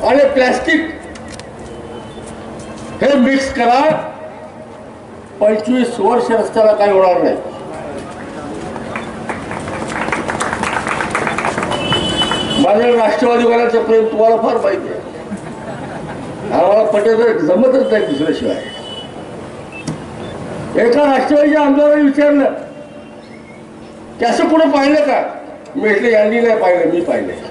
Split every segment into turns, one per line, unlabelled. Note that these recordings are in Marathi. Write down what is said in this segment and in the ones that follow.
आणि प्लास्टिक हे मिक्स करा, 25 वर्ष रस्त्याला काही होणार नाही. माझ्या राष्ट्रवादीवाल्यांचं प्रेम तुम्हाला फार माहिती आहे. आम्हाला पटेल जमतच नाही दुसऱ्याशिवाय. एका राष्ट्रवादीच्या आमदारांनी विचारलं की असं कुठं पाहिलं का? मी म्हटलं यांनी नाही पाहिलं, मी पाहिलं.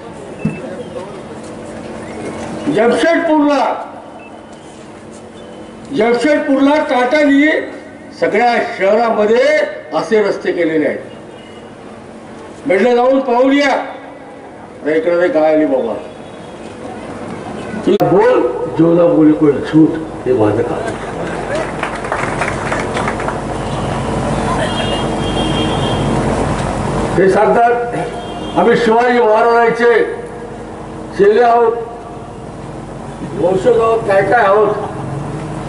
जमशेदपूरला टाटानी सगळ्या शहरामध्ये असे रस्ते केलेले आहेत. म्हटलं जाऊन पाहून या. इकडे काय आली बाबा, तुला बोल जेवला बोली कोण छूट, हे माझं काम. हे सांगतात आम्ही शिवाजी महाराजांचे चेले आहोत, वंशज आहोत, काय काय आहोत.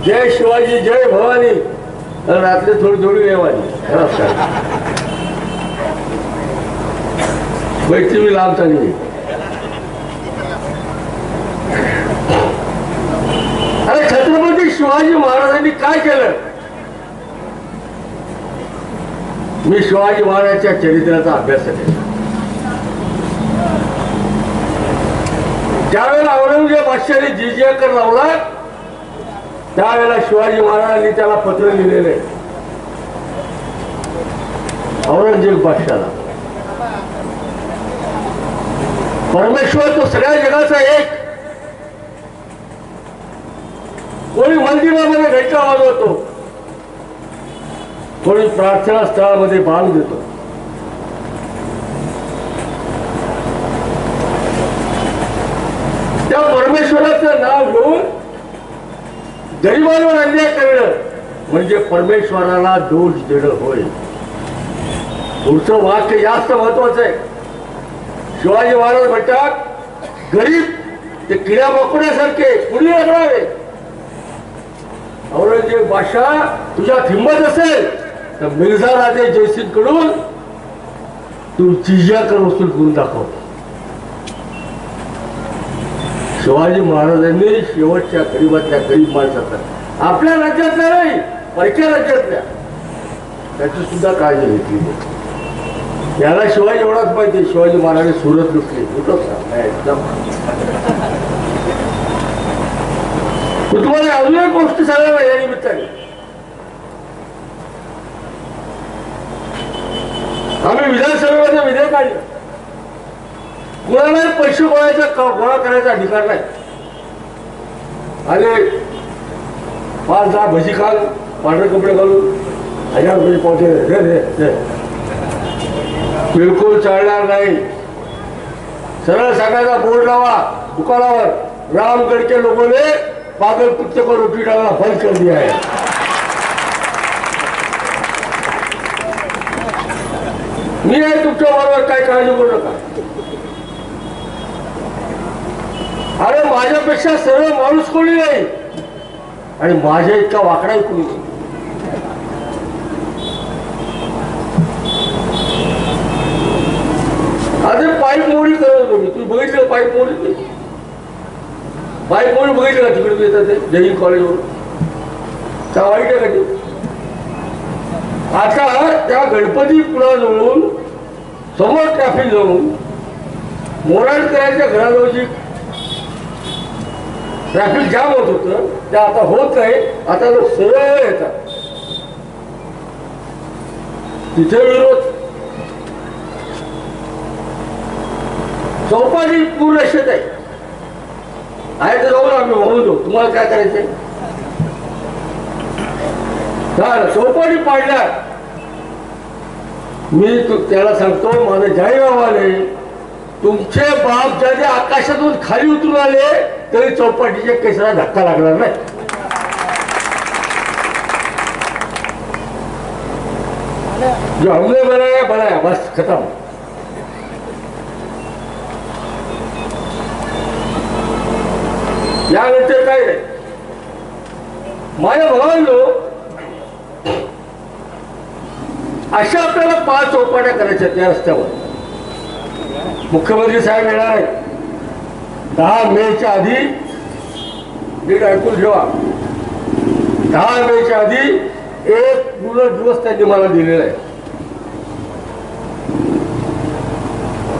जय शिवाजी जय भवानी, रात्री थोडी थोडी रेवानी. बैठी मी लांब चालली. अरे छत्रपती शिवाजी महाराजांनी काय केलं? मी शिवाजी महाराजांच्या चरित्राचा अभ्यास केला. ज्यावेळेला औरंगजेब बादशाहाने जिजिया कर लावला, त्यावेळेला शिवाजी महाराजांनी त्याला पत्र लिहिलेले औरंगजेब बादशाहाला. परमेश्वर तो सगळ्या जगाचा एक. कोणी मंदिरामध्ये घंटा वाजवतो, कोणी प्रार्थना स्थळामध्ये बाण देतो. त्या परमेश्वराचं नाव घेऊन गरिबांवर अन्याय करणं म्हणजे परमेश्वराला दोष देणं होय. पुढचं वाक्य जास्त महत्वाचं आहे. शिवाजी महाराज म्हणतात गरीब ते किड्या मकोड्यासारखे कुणी लागणारे. औरंगजेब बादशाह तुझ्यात हिंमत असेल तर मिर्झा राजे जयसिंग कडून तू जिजिया कर वसूल करून दाखव. शिवाजी महाराजांनी शेवटच्या गरीबातल्या गरीब माणसाचा, आपल्या राज्यातल्या नाही परक्या राज्यातल्या, त्याची सुद्धा काळजी घेतली. याला शिवाजी एवढाच पाहिजे. शिवाजी महाराजांनी सुरत लुटली. तुम्हाला अजून एक गोष्ट सांगायला या निमित्ताने, आम्ही विधानसभेमध्ये विधेयक काढलं. कुणाला पैसे गोळा करायचा अधिकार नाही. आणि 5-10 भजी खाल, पांढरे कपडे घालून 1000 रुपये पावते बिलकुल चालणार नाही. सरळ सांगायचा बोर्ड लावा दुकानावर, रामगढ़ के लोगों ने पागल कुत्ते को रोटी डालना बंद कर दिया है. मी आहे तुमच्या बरोबर, काय काळजी करू नका. अरे माझ्यापेक्षा सरळ माणूस कोणी नाही आणि माझ्या इतका वाकडाही कोणी नाही. अरे पाईप मोडी करत होतो मी. तुम्ही बघितलं पाईप मोडी? पाईप मोडी बघितलं का? तिकडे येतात ते जय हिंद कॉलेजवरून. का वाईट आहे का ते? आता त्या गणपती पुळाजवळून समोर ट्रॅफिक जवळून मोराळकरांच्या घराजवळची ट्रॅफिक जाम होत होतं, ते आता होत नाही. आता लोक सरळ येतात. तिथे विरोध. चौपाटी पूर्ण शेत आहे तर जाऊन आम्ही वाहून जाऊ, तुम्हाला काय करायचंय? चौपाटी पाडल्या. मी त्याला सांगतो, माझं जाहीर अहवाल आहे, तुमचे बाप ज्या आकाशातून खाली उतरून आले तरी चौपाटीच्या केसाला धक्का लागणार नाही. जो हमने बनाया बस खतम. यानंतर काय नाही. माझ्या भावांनो, अशा आपल्याला 5 चौपाट्या करायच्या त्या रस्त्यावर. मुख्यमंत्री साहेब येणार आहेत 10 मेच्या आधी. नीट ऐकून ठेवा, 10 मेच्या आधी एक पूर्ण दिवस त्यांनी मला दिलेला आहे.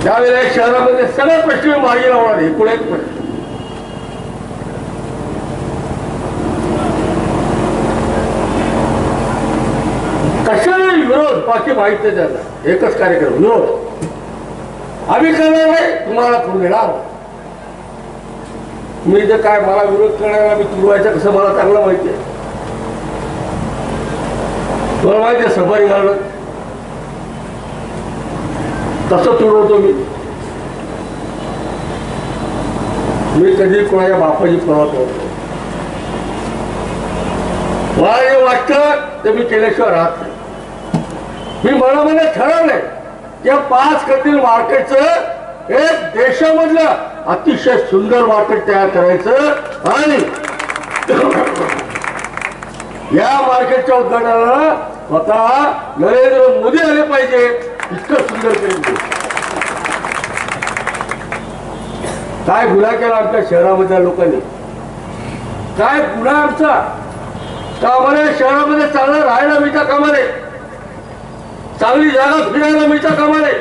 त्यावेळेला शहरामध्ये सगळे प्रश्न मार्गी लावणार. एकूण एक प्रश्न कशालाही विरोध, बाकी माहित नाही त्याला. एकच कार्यक्रम विरोध. आम्ही करणार नाही, तुम्हाला करून देणार. मी जे काय मला विरोध करणार, मी तुडवायचं कसं मला चांगलं माहिती आहे. तुम्हाला माहिती आहे सफारी घालणं कसं तुडवतो मी. मी कधी कोणाच्या बापाची पर्वा करतो. मला जे वाटतं ते मी केल्याशिवाय राहत नाही. मी मनामध्ये ठरवलंय त्या 5 कंदील मार्केटचं एक देशामधलं अतिशय सुंदर मार्केट तयार करायचं आणि या मार्केटच्या उद्घाटनाला स्वतः नरेंद्र मोदी आले पाहिजे. इतकं सुंदर केलं. काय गुन्हा केला आमच्या शहरामधल्या लोकांनी, काय गुन्हा आमचा. कामाने शहरामध्ये चांगलं राहायला मिळता कामाने, चांगली जागा फिरायला मिळता कामाने,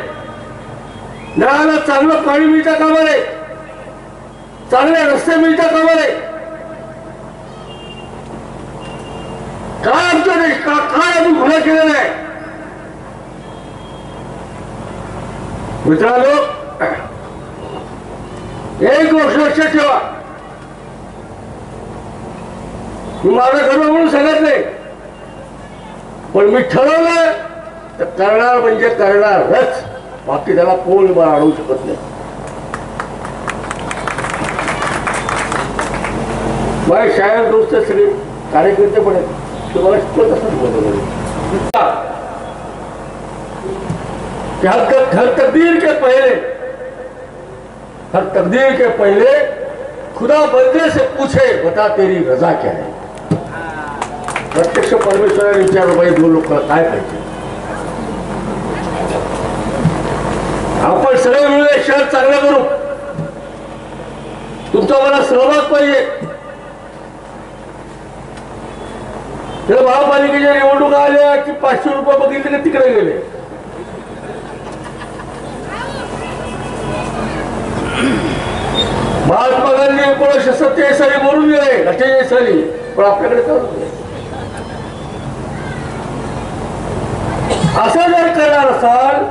नळाला चांगलं पाणी मिळता कामाने, चांगले रस्ते मिळता कामाने. काय आमचा देश, काय आम्ही गुन्हा केलेला आहे? मित्रांनो, एक गोष्ट लक्षात ठेवा. मी माझं गर्व म्हणून सांगत नाही, पण मी ठरवलं तर करणार म्हणजे करणारच. बाकी त्याला कोण अडवू शकत नाही. माझे शायर दोस्त सगळे कार्यकर्ते पण आहेत, तुम्हाला शिकवत असतात. हर तकदीर के पहले खुदा बंदे से पूछे बता तेरी रजा क्या है. प्रत्यक्ष परमेश्वराने विचारलं पाहिजे 2 लोकांना काय पाहिजे. आपण सगळे मिळून एक शहर चांगलं करू. तुमचा मला सहभाग पाहिजे. महापालिकेच्या निवडणुका आल्या की 500 रुपये बघितले की तिकडे गेले. महात्मा गांधी 1947 साली मरून गेले, 48 साली, पण आपल्याकडे चालू नाही. असं जर करणार असाल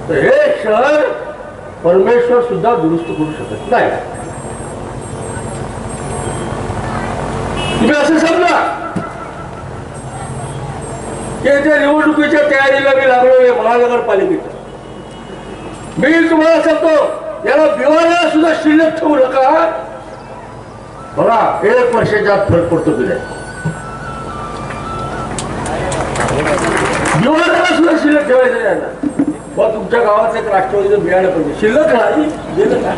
तर हे शहर परमेश्वर सुद्धा दुरुस्त करू शकत नाही. तुम्ही असं समजा की त्या निवडणुकीच्या तयारीला मी लागलोय महानगरपालिकेच्या. मी तुम्हाला सांगतो, याला बिवाला सुद्धा शिल्लक ठेवू नका. बघा 1 वर्षाच्या आत फरक पडतो की नाही. बिवाला सुद्धा शिल्लक ठेवायचं नाही. तुमच्या गावात एक राष्ट्रवादीचं बियाणं पाहिजे, शिल्लक नाही गेलं का?